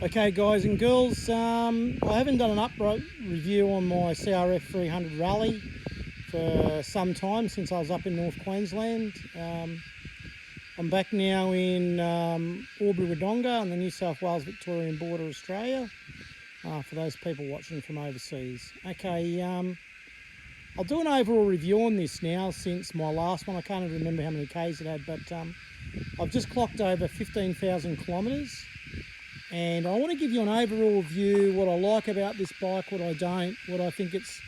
Okay guys and girls, I haven't done an upright review on my CRF 300 Rally for some time, since I was up in North Queensland. I'm back now in Albury-Wodonga on the New South Wales-Victorian border, Australia, for those people watching from overseas. Okay, I'll do an overall review on this now since my last one. I can't even remember how many Ks it had, but I've just clocked over 15,000 kilometres. And I want to give you an overall view, what I like about this bike, what I don't, what I think it's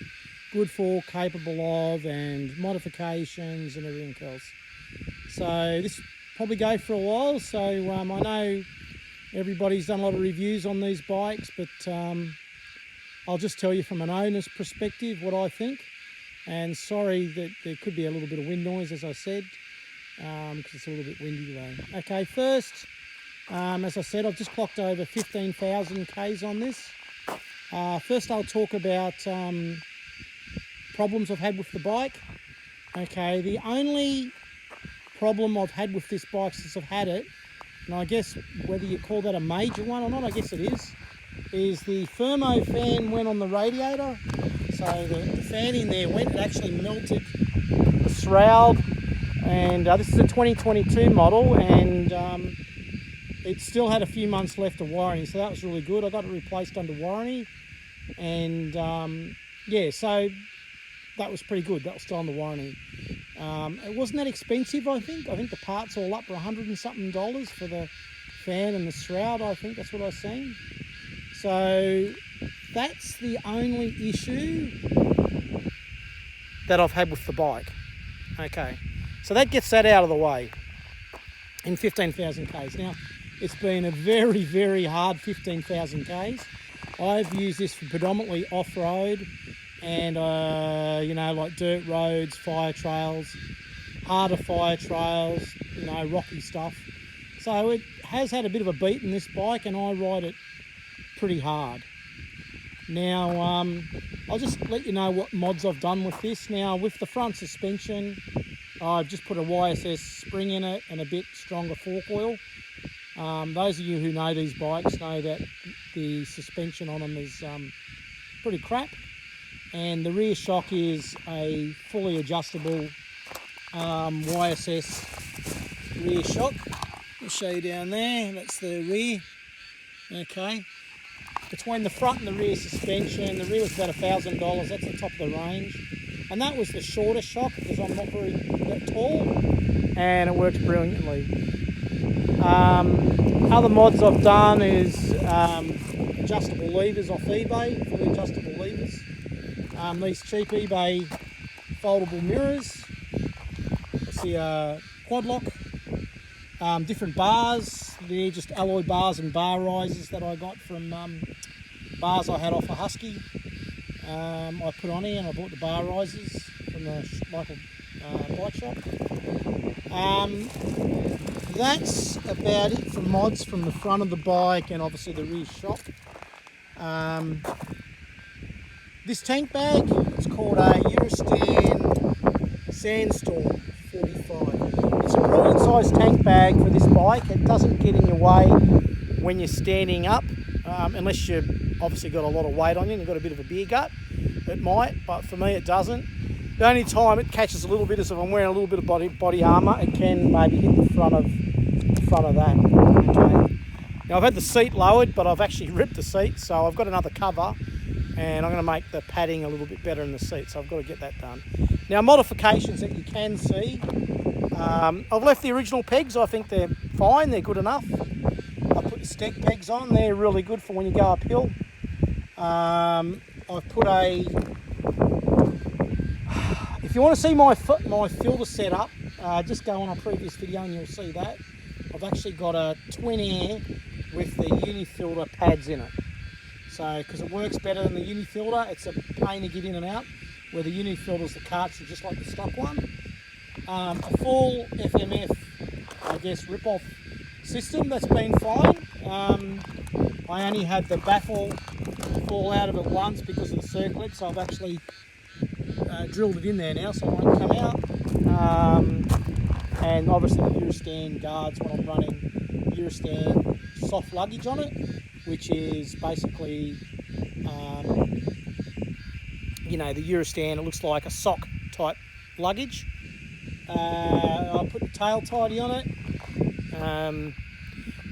good for, capable of, and modifications and everything else. So this will probably go for a while, so I know everybody's done a lot of reviews on these bikes, but I'll just tell you from an owner's perspective what I think. And sorry that there could be a little bit of wind noise, as I said, because it's a little bit windy today. Okay, first, as I said, I've just clocked over 15,000 Ks on this. First I'll talk about problems I've had with the bike. Okay, the only problem I've had with this bike since I've had it, and I guess whether you call that a major one or not, I guess it is the thermo fan went on the radiator. So the fan in there went, it actually melted the shroud. And this is a 2022 model, and it still had a few months left of warranty, so that was really good. I got it replaced under warranty, and yeah, so that was pretty good. That was still under warranty. It wasn't that expensive, I think. I think the parts all up for $100 and something for the fan and the shroud. I think that's what I've seen. So that's the only issue that I've had with the bike. Okay, so that gets that out of the way in 15,000 Ks. Now, it's been a very, very hard 15,000 Ks. I've used this for predominantly off-road and, you know, like dirt roads, fire trails, harder fire trails, you know, rocky stuff. So it has had a bit of a beat in this bike, and I ride it pretty hard. Now, I'll just let you know what mods I've done with this. Now, with the front suspension, I've just put a YSS spring in it and a bit stronger fork oil. Those of you who know these bikes know that the suspension on them is pretty crap, and the rear shock is a fully adjustable YSS rear shock. I'll show you down there, that's the rear. Okay, between the front and the rear suspension, the rear was about $1,000, that's the top of the range, and that was the shorter shock because I'm not very that tall, and it works brilliantly. Other mods I've done is adjustable levers off eBay, fully adjustable levers. These cheap eBay foldable mirrors. That's the quad lock. Different bars. They're just alloy bars and bar risers that I got from bars I had off a Husky. I put on here, and I bought the bar risers from the local bike shop. That's about it for mods from the front of the bike and obviously the rear shock. This tank bag, it's called a Eurostan Sandstorm 45. It's a brilliant sized tank bag for this bike. It doesn't get in your way when you're standing up, unless you've obviously got a lot of weight on you and you've got a bit of a beer gut. It might, but for me it doesn't. The only time it catches a little bit is if I'm wearing a little bit of body armour. It can maybe hit the front of that. Okay. Now I've had the seat lowered, but I've actually ripped the seat, so I've got another cover, and I'm going to make the padding a little bit better in the seat, so I've got to get that done. Now, modifications that you can see, I've left the original pegs. I think they're fine, they're good enough. I put the step pegs on, they're really good for when you go uphill. I've put if you want to see my filter setup, just go on a previous video and you'll see that. I've actually got a twin air with the unifilter pads in it. So, because it works better than the unifilter, it's a pain to get in and out, where the unifilter's the cartridge just like the stock one. A full FMF, I guess, rip-off system, that's been fine. I only had the baffle fall out of it once because of the circlip, so I've actually drilled it in there now so it won't come out. And obviously the Eurostan guards when I'm running Eurostan soft luggage on it. which is basically, you know, the Eurostand. It looks like a sock type luggage. I put the tail tidy on it.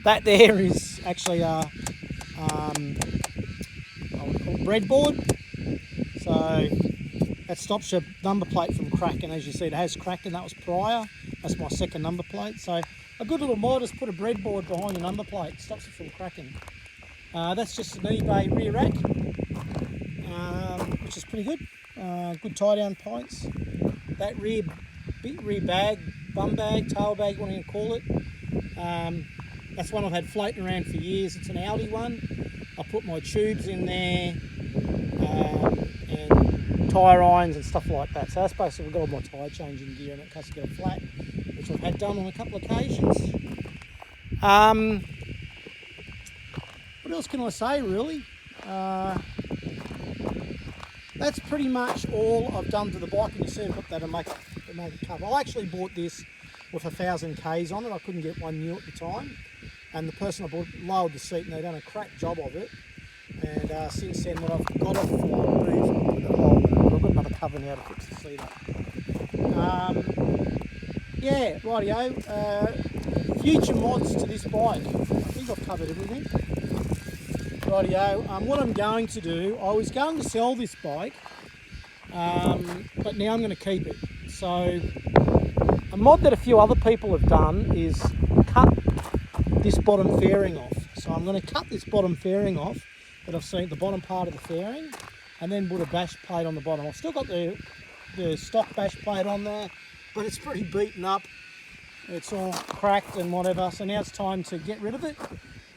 That there is actually a breadboard, so that stops your number plate from cracking. As you see, it has cracked, and that was prior. That's my second number plate. So a good little mod is put a breadboard behind your number plate, stops it from cracking. That's just an eBay rear rack, which is pretty good. Good tie down points. That rear bag, bum bag, tail bag, whatever you call it. That's one I've had floating around for years. It's an Audi one. I put my tubes in there, and tyre irons and stuff like that. So that's basically got all my tyre changing gear in it in case I get a flat, which I've had done on a couple of occasions. What else can I say, really? That's pretty much all I've done to the bike, and you see I've got that to make it cover. I actually bought this with 1,000 Ks on it. I couldn't get one new at the time, and the person I bought lowered the seat, and they've done a crap job of it. And since then, what I've got off, I've got another cover now to fix the seat up. Yeah, rightio. Future mods to this bike. I think I've covered everything. Rightio. What I'm going to do, I was going to sell this bike, but now I'm going to keep it. So a mod that a few other people have done is cut this bottom fairing off. So I'm going to cut this bottom fairing off that I've seen, the bottom part of the fairing, and then put a bash plate on the bottom. I've still got the stock bash plate on there, but it's pretty beaten up. It's all cracked and whatever, so now it's time to get rid of it.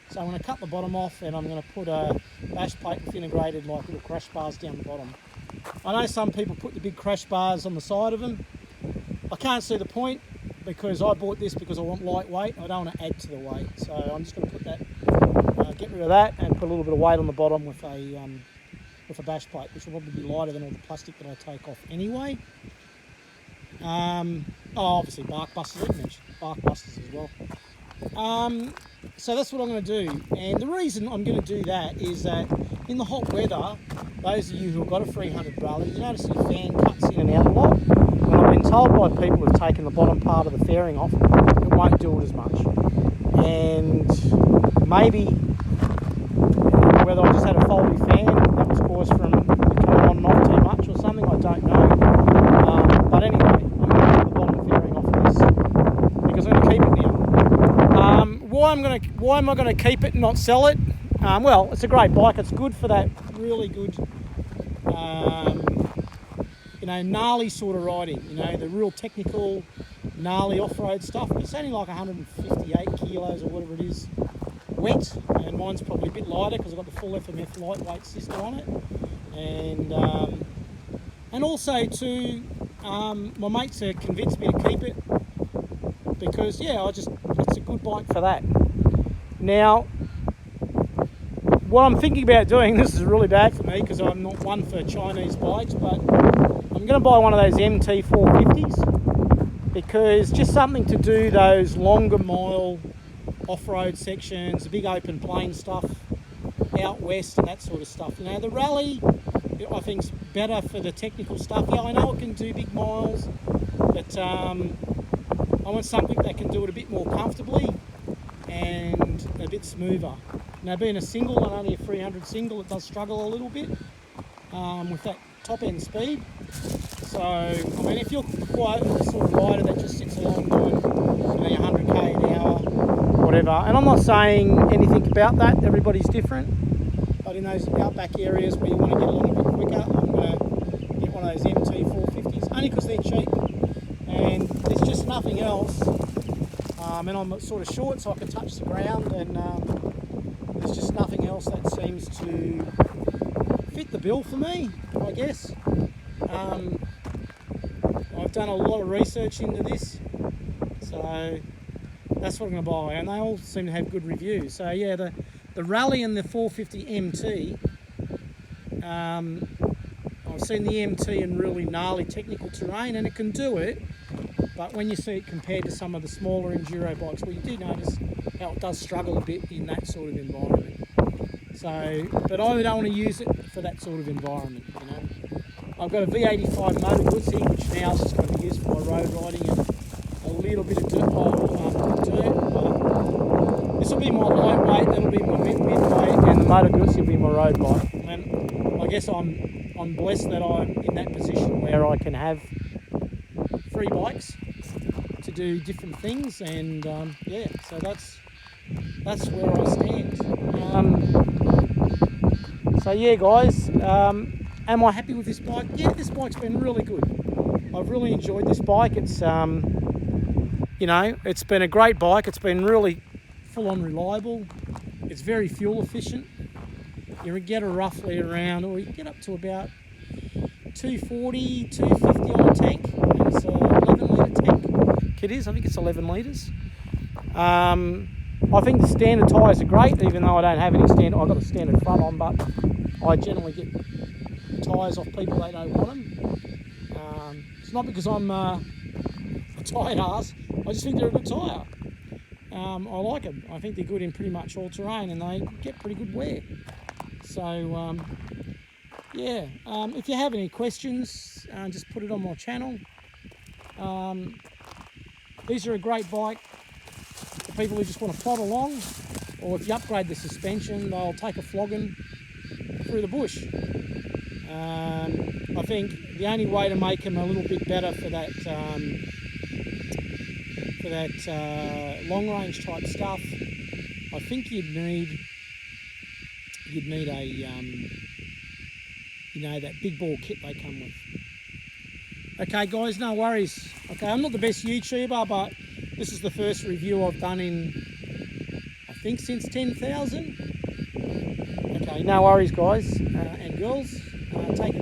So I'm going to cut the bottom off, and I'm going to put a bash plate with integrated like little crash bars down the bottom. I know some people put the big crash bars on the side of them. I can't see the point, because I bought this because I want lightweight. I don't want to add to the weight, so I'm just going to put that, get rid of that, and put a little bit of weight on the bottom with a bash plate, which will probably be lighter than all the plastic that I take off anyway. Obviously bark busters, I mentioned bark busters as well. So that's what I'm going to do, and the reason I'm going to do that is that in the hot weather, those of you who have got a 300 rally, you notice your fan cuts in and out a lot. And I've been told by people who've taken the bottom part of the fairing off, it won't do it as much. And maybe whether I just had a faulty fan that was caused from it coming on and off too much or something, I don't know. But anyway, I'm going to cut the bottom fairing off of this because I'm going to keep it now. Why am I going to keep it and not sell it? Well, it's a great bike. It's good for that really good, gnarly sort of riding. The real technical, gnarly off-road stuff. But it's only like 158 kilos or whatever it is wet, and mine's probably a bit lighter because I've got the full FMF lightweight system on it. And also too, my mates have convinced me to keep it because it's a good bike for that. Now, what I'm thinking about doing, this is really bad for me because I'm not one for Chinese bikes, but I'm going to buy one of those MT 450s because just something to do those longer mile off-road sections, the big open plain stuff out west and that sort of stuff. The rally I think is better for the technical stuff. Yeah, I know it can do big miles, but I want something that can do it a bit more comfortably and a bit smoother. Being a single and only a 300 single, it does struggle a little bit with that top end speed. So, if you're quite a sort of rider that just sits along doing 100k an hour, whatever, and I'm not saying anything about that, everybody's different, but in those outback areas where you want to get along a bit quicker, I'm going to get one of those MT 450s, only because they're cheap, and there's just nothing else, and I'm sort of short so I can touch the ground, and there's just nothing else that seems to fit the bill for me, I guess. I've done a lot of research into this, so that's what I'm going to buy, and they all seem to have good reviews. So yeah, the Rally and the 450 MT, I've seen the MT in really gnarly technical terrain, and it can do it, but when you see it compared to some of the smaller enduro bikes, well, you do notice how it does struggle a bit in that sort of environment. So, but I don't want to use it for that sort of environment, you know. I've got a V85 Motor Guzzi, which now is just going to be used for my road riding and a little bit of dirt. But this will be my lightweight, that'll be my midweight, and the Motor Guzzi will be my road bike. And I guess I'm blessed that I'm in that position where I can have 3 bikes to do different things, and yeah, so that's where I stand. So yeah, guys, am I happy with this bike? Yeah, this bike's been really good. I've really enjoyed this bike. It's you know, it's been a great bike. It's been really full on reliable. It's very fuel efficient. You get her roughly around, or you get up to about 240, 250 on a tank. And it's a 11 litre tank. It is, I think it's 11 litres. I think the standard tyres are great, even though I don't have any standard. I've got a standard front on, but I generally get tyres off people that don't want them. It's not because I'm a tyre ass. I just think they're a good tyre. I like them. I think they're good in pretty much all terrain, and they get pretty good wear. So yeah, if you have any questions, just put it on my channel. These are a great bike for people who just want to plod along, or if you upgrade the suspension, they'll take a flogging through the bush. I think the only way to make them a little bit better for that long range type stuff, I think you'd need a you know, that big ball kit they come with. Okay guys, no worries. Okay, I'm not the best YouTuber, but this is the first review I've done in, I think, since 10,000. Okay, no worries guys and girls. Take